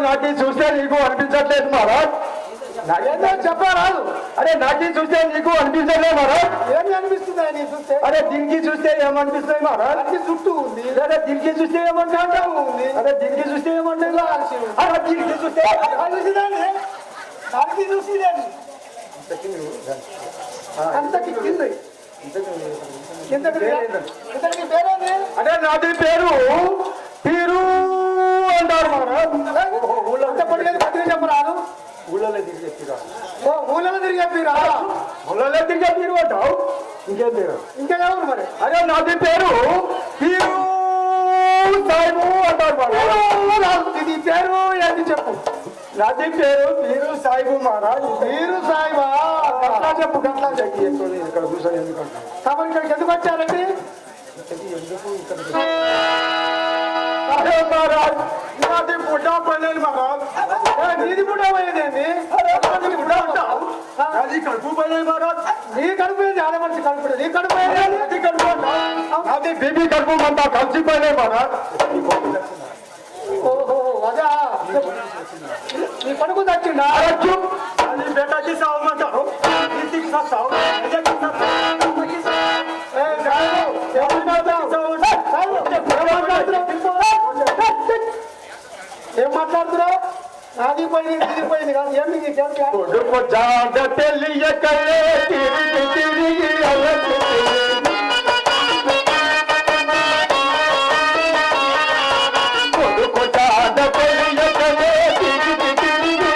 నాకు చూస్తే నీకు అనిపించట్లేదు మహారాజ్. నాకేదో చెప్పరాదు. అరే నాకు చూస్తే నీకు అనిపించలేదు మహారాజ్. ఏమి అనిపిస్తుంది నీ చూస్తే? అరే దీనికి చూస్తే ఏమనిపిస్తుంది మహారాజ్? అన్ని చుట్టూ ఉంది. అరే దీనికి చూస్తే ఏమంటావు ఉంది. అరే దీనికి చూస్తే ఏమంటావు? అరే దీనికి చూస్తే చూసిదాన్ని దానికి చూసిదాన్ని అంతకి కింద ఇంతకి పేరేంది? అదే నాది పేరు పీరు అంటారు మహారాజ్. ఊళ్ళో అంత పట్టుకెళ్ళి పట్టుకుని చెప్పరాదు. ఊళ్ళలో తిరిగి చెప్పిరా. ఓ ఊళ్ళో తిరిగి చెప్పిరా? ఊళ్ళలో తిరిగి పీరు అంటావు. ఇంకేం పేరు? ఇంకా ఎవరు మరి? అదే నాది పేరు పీరు సాయిబు అంటారు మహారాజ్. ఇది పేరు ఏంటి చెప్పు? నాది పేరు పీరు సాయిబు మహారాజ్. మీరు సాయిబా? గట్లా చెప్పు, గట్లా చెప్పు. ఇక్కడ కూర్చొని ఎందుకంటే కాబట్టి ఇక్కడికి ఎందుకు వచ్చారండి? ఎందుకు ఇక్కడ అరే మహారాజ్ నాది బుడ్డా పల్లెలు మహారాజ్. నీది కూడా పోయేదేంది? అది కడుపు పల్లెలు మహారాజ్. నీ కడుపు ఏంది? ఆడ మనిషి కడుపు. నీ కడుపు ఏంది? అది కడుపు అది బీబీ కడుపు అంతా కలిసి పల్లెలు మహారాజ్. ఓహో అదా నీ కొడుకు తెచ్చిండా? అది బేటాకి సావమంటారు. ఇంటికి సావు ఏం మాట్లాడుతున్నావు? నాది పోయింది నీది పోయింది కాదు. ఏమి కొడుకు జాడ తెలియకలే తిరిగి తిరిగి కొడుకు జాడ తెలియకలే తిరిగి తిరిగి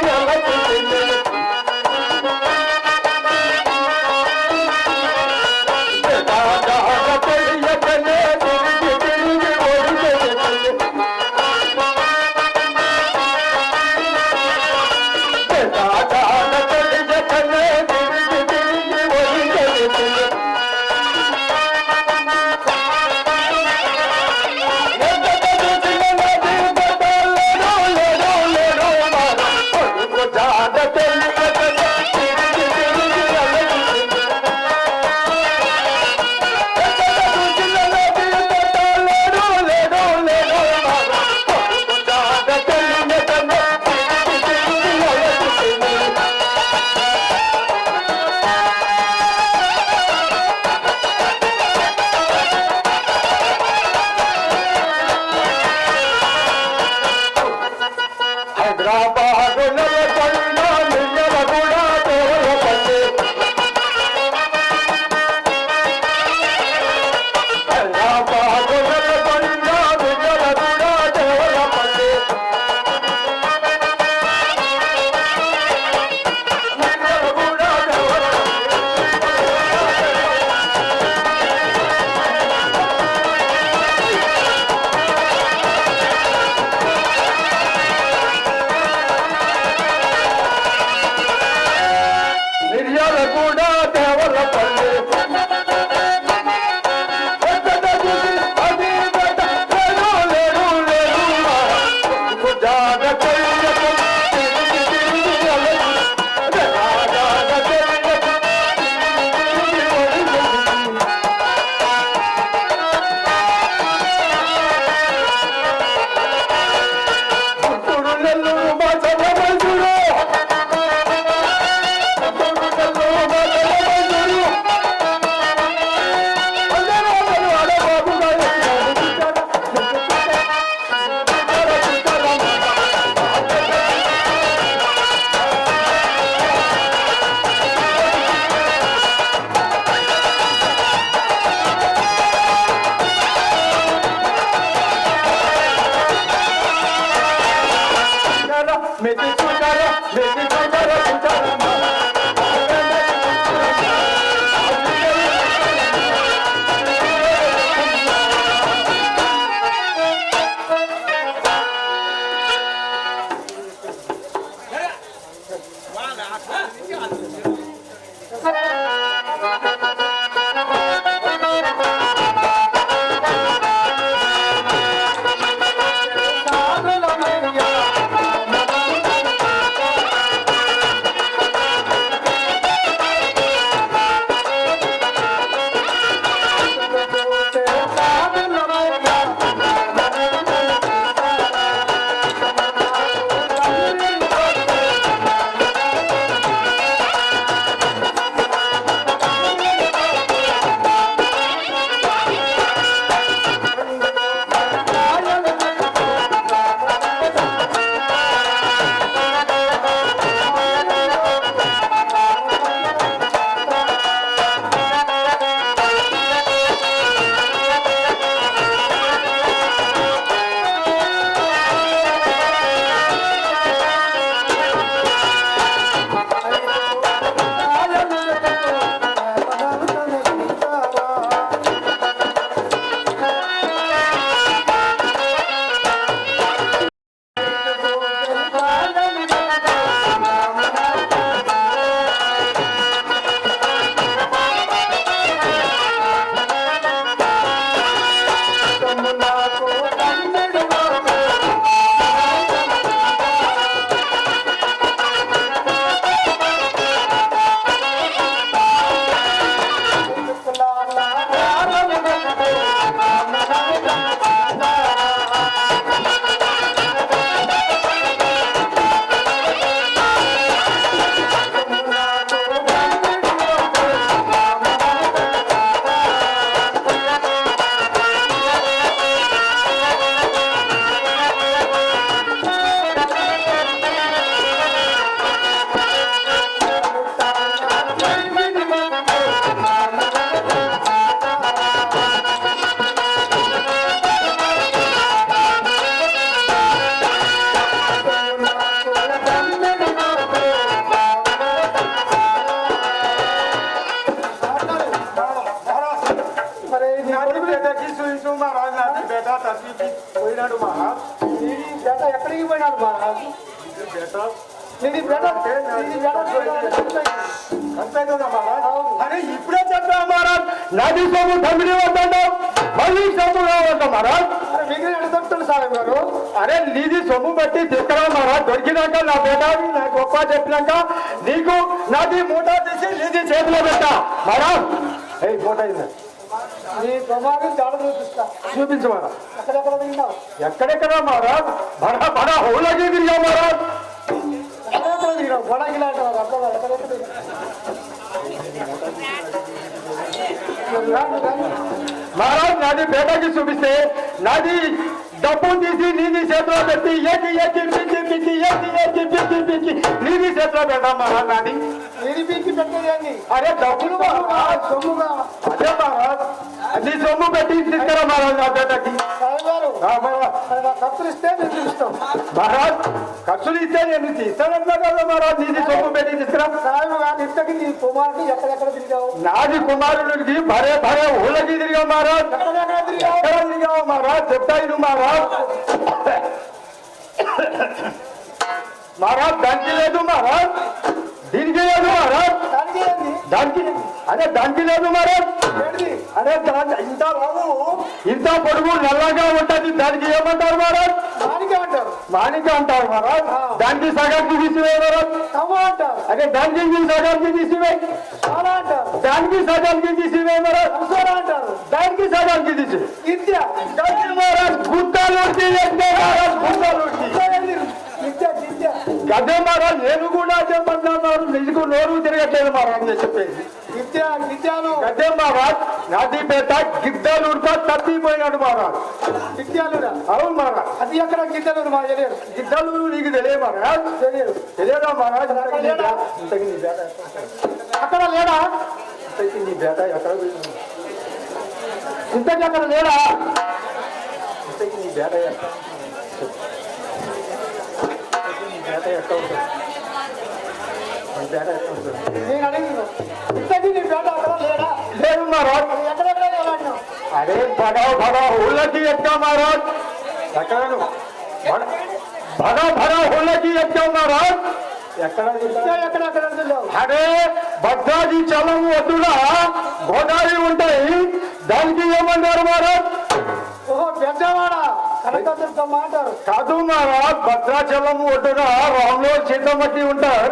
పోయినాడు మహారాజ్. నీ బేట ఎక్కడికి పోయినాడు మహారాజు? బేట నీ బేట అంతేదా మహారాజ్? అరే ఇప్పుడే చెప్పా మహారాజ్, నది సొమ్ము తమిళ వద్దంటావు, మళ్ళీ సొమ్ము కావద్దా మహారాజ్? మిగిలిన ఎడతడుతుంది సాహెబ్ గారు. అరే నీది సొమ్ము బట్టి తీసుకురా మహారాజ్. దొరికినాక నా బేటావి నా గొప్ప చెప్పినాక నీకు నాది మూట తీసి నీది చేతిలో పెట్టా మహారాజ్. ఏ మూట అయింది నీ ప్రమాదం చాలా చూపిస్తా. చూపించమరా. ఎక్కడెక్కడ తిరిగినావు? ఎక్కడెక్కడ మహారాజ్? బడా బడా హోలకి తిరిగా మహారాజ్. ఎక్కడెక్కడ తిరిగినావు? గొడగిలా అంటారు అర్థం కాదు. ఎక్కడెక్కడ తిరిగినావు? మహారాజ్ నాది బేటాకి చూపిస్తే నాది డబ్బు తీసి నీది చేతిలో పెట్టి ఏకి ఏకి పిచ్చి పిచ్చి ఏకి ఏకి పిచ్చి పిచ్చి నీది చేతిలో పెట్టా మహారాజ్. నాది ఇది పీకి పెట్టేది అని. అరే డబ్బులు మహారాజ్. సొమ్ముగా అదే మహారాజ్, నీ సొమ్ము పెట్టి తీసుకురా మహారాజ్ నా బేటకి. సాహెబ్ గారు మహారాజ్ ఖర్చులు ఇస్తే మేము చూపిస్తాం. మహారాజ్ ఖర్చులు ఇస్తే నేను తీస్తానట్లా కదా మహారాజ్. నీది సొమ్ము పెట్టి తీసుకురా. సాహెబ్ గారు ఇంతకి నీ కుమారుడు ఎక్కడెక్కడ తిరిగావు? నాది కుమారుడికి భరే భరే ఊళ్ళకి తిరిగా మహారాజ్. ఎక్కడెక్కడ తిరిగావు? ఎక్కడ తిరిగావు మహారాజ్? చెప్తాయి మహారాజ్. మహారాజ్ దానికి లేదు మహారాజ్, దీనికి లేదు మహారాజ్. దానికి ఏంది? దానికి అదే దానికి లేదు మహారాజ్. ఏంటిది? అదే దాని ఇంత బాబు ఇంత పొడుగు నల్లగా ఉంటది, దానికి ఏమంటారు మహారాజ్? దానికే అంటారు. మాణిక అంటారు మహారాజ్. దానికి సగానికి తీసివే మహారాజ్. తమ అంటారు. అదే దానికి సగానికి తీసివే. చాలా అంటారు. దానికి సగానికి తీసివే మహారాజ్. సంసారం అంటారు. దానికి సగానికి తీసి విద్య దానికి మహారాజ్ గుంతాలూర్చి మహారాజ్ గుంతాలూర్చి విద్య విద్య గదే మహారాజ్. నేను కూడా చెప్పంటున్నారు, నీకు నోరు తిరగట్లేదు మహారాజ్ నేను చెప్పేది. విద్య విద్యను గదే మహారాజ్ నాది పేట గిద్దలూరుతో తప్పిపోయినాడు మహారాజ్. విద్యాలురా. అవును మహారాజ్. అది ఎక్కడ గిద్దలు మా తెలియదు. గిద్దలూరు నీకు తెలియదు మహారాజ్. తెలియదు. తెలియదా మహారాజ్? అక్కడ లేడా? ఇంతకి నీ బేట అక్కడ లేడా? ఇంతకి నీ బేట ఎక్కడ పోయింది? ఇంతకి అక్కడ లేడా? ఇంతకి నీ బేట ఎక్కడ? నీ బేట ఎక్కడ ఉంటుంది? నీ బేట ఎక్కడ ఉంటుంది? నేను అడిగిన ఇంతకీ నీ పేట అక్కడ లేడా? లేదు మహారాజ్. అది ఎక్కడెక్కడ లేవాడినావు? అరే బడా బడా ఊళ్ళకి ఎక్కా మహారాజ్. ఎక్కడ బడా బడా ఊళ్ళకి ఎక్కా మహారాజ్. ఎక్కడ విద్య ఎక్కడెక్కడ లేవు. అరే భద్రాది చలం వద్దుగా గోదావరి ఉంటాయి, దానికి ఏమన్నారు మహారాజ్? ఓహో పెద్దవాడ కనకదుర్గమ్మ అంటారు. కాదు మహారాజ్, భద్రాచలం ఒడ్డున రాములో సీతమ్మకి ఉంటారు,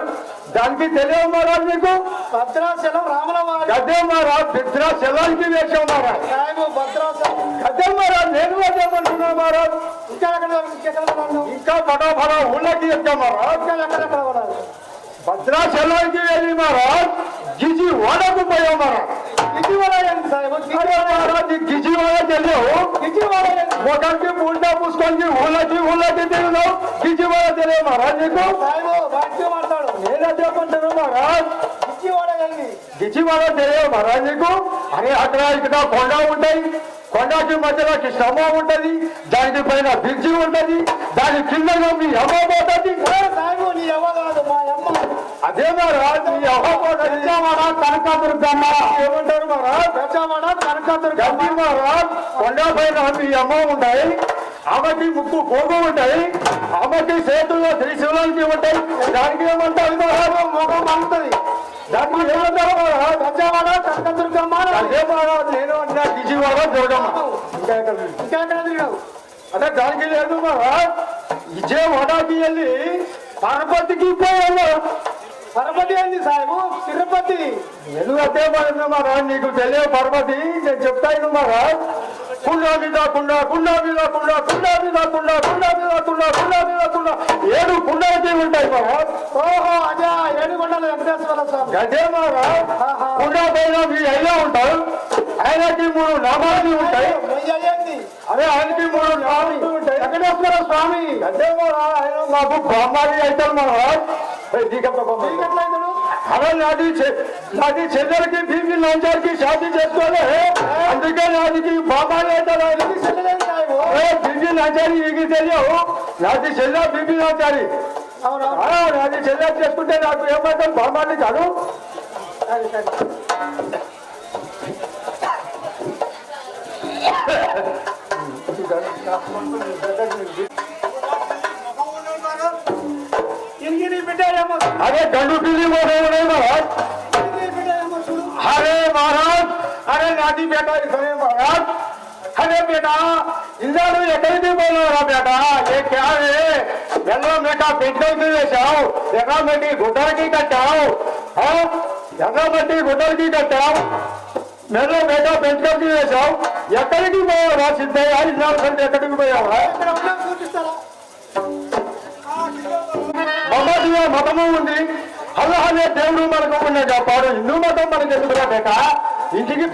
దానికి తెలియదు మహారాజ్ మీకు? భద్రాచలం రాములవారి. గదే మహారాజ్ భద్రాచలానికి వేసాం మహారాజ్. సాయిబు భద్రాచలం. గదే మహారాజ్ నేను చెప్పంటున్నా మహారాజ్. ఇంకా ఎక్కడ ఉన్నావు? ఇంకా బడా బడా ఊళ్ళకి ఎక్కాం మహారాజ్. ఇంకా ఎక్కడెక్కడ ఉన్నావు? భద్రాచలానికి వెళ్ళి మహారాజ్ గిజి వాడకు పోయాం మహారాజ్. ఇటీవల ఏంటి సాయిబు? అరే మహారాజ్ ఈ గిజి వాడ తెలియవు. ఇటీవల ఏంటి? ఒకరికి పూండా పూసుకొని ఊళ్ళకి తిరుగుతావు, గిజి వాడ తెలియదు మహారాజ్ నీకు? సాయిబు వాక్యం మాట్లాడు. నేనే చెప్పంటాను మహారాజ్. ఇటీవల ఏంటి? గిజి వాడ తెలియదు మహారాజ్ నీకు? అరే అక్కడ ఇక్కడ కొండ ఉంటాయి, కొండకి మధ్యలో కృష్ణమ్మ ఉంటది, దానికి పైన బ్రిడ్జి ఉంటది, దాని కింద మీ అమ్మ పోతుంది. సాయిబు నీ ఎవ కాదు మా అమ్మ. అదే మహారాజ్ మీ అమ్మ పోతుంది. కనకదుర్గమ్మ ఏమంటారు మహారాజ్? పెద్దవాడ కనకదుర్గమ్మ. గడ్డి మహారాజ్ కొండ పైన మీ అమ్మ ఉంటాయి, ఆమెకి ముక్కు పోగు ఉంటాయి, ఆమెకి చేతుల్లో త్రిశూలానికి ఉంటాయి, దానికి ఏమంటారు మహారాజ్? మొగం పండుతుంది. దానికి ఏమంటారు మహారాజ్? పెద్దవాడ కనకదుర్గమ్మ. అదే మహారాజ్ నేను అన్నా గిజివాడ దుర్గమ్మ. ఇంకా ఎక్కడ? ఇంకా ఎక్కడ తిరిగావు? అంటే దానికి లేదు మహారాజ్. విజయవాడకి వెళ్ళి పరపతికి పోయాను. పరపతి ఏంది సాయిబు? తిరుపతి. నేను అదే పడిన మహారాజ్, నీకు తెలియదు పరపతి నేను చెప్తాను మహారాజ్. కుండా మీద కుండ, కుండ మీద కుండ, కుండ మీద కుండ, కుండ మీద కుండ, కుండ మీద కుండ, 7 కుండలకి ఉంటాయి మహారాజ్. ఓహో అదే 7 కొండల వెంకటేశ్వర స్వామి. గదే మహారాజ్ ఆహా. కుండ పైన మీ అయ్యా ఉంటారు, ఆయనకి 3 నామాలు ఉంటాయి. మొయ్యేంది? అదే ఆయనకి 3 నామాలు ఉంటాయి. వెంకటేశ్వర స్వామి. గదే మహారాజ్ ఆయన మాకు బ్రహ్మాది అవుతారు మహారాజ్. ఎట్లయితాడు? అలా నాది చెల్లెలకి బీబీ లంచారికి షాదీ చేసుకోలే, అందుకే నాదికి బాబాయ్ అవుతాడు. ఇది చెల్లెలేదు సాయిబు. బీబీ లంచారి నీకు తెలియవు, నాది చెల్లె బీబీ లంచారి. అవునవును. నాది చెల్లె చేసుకుంటే నాకు ఏమంటారు బాబాని కాదు. సరే సరే. ఇరిగిరి బిడ్డ ఏమో అరే గండు పిల్లి మహారాజ్ ఇరిగిరి బిడ్డ ఏమో చూడు अरे महाराज अरे नाती बेटा इधर महाराज अरे बेटा इंदर ఎక్కడికి పోయినారా बेटा ये क्या है ఎల్లో बेटा పెంచకి వేశావు ఎర్ర మట్టి గుడ్డలకి కట్టావు ఎర్ర మట్టి గుడ్డలకి కట్టావు మెల్లో बेटा పెంచకి వేశావు ఎక్కడికి పోయావా సిద్ధయ్య ఇందాక ఎక్కడికి పోయావా ఇక్కడ ఉన్నాం చూపిస్తారా మమ్మల్ని మతము ఉంది అల్లాహనే దేవుడు మనకు ఉన్న చెప్పాడు హిందూ మతం మనకి ఎందుకురా బేట ఇంటికి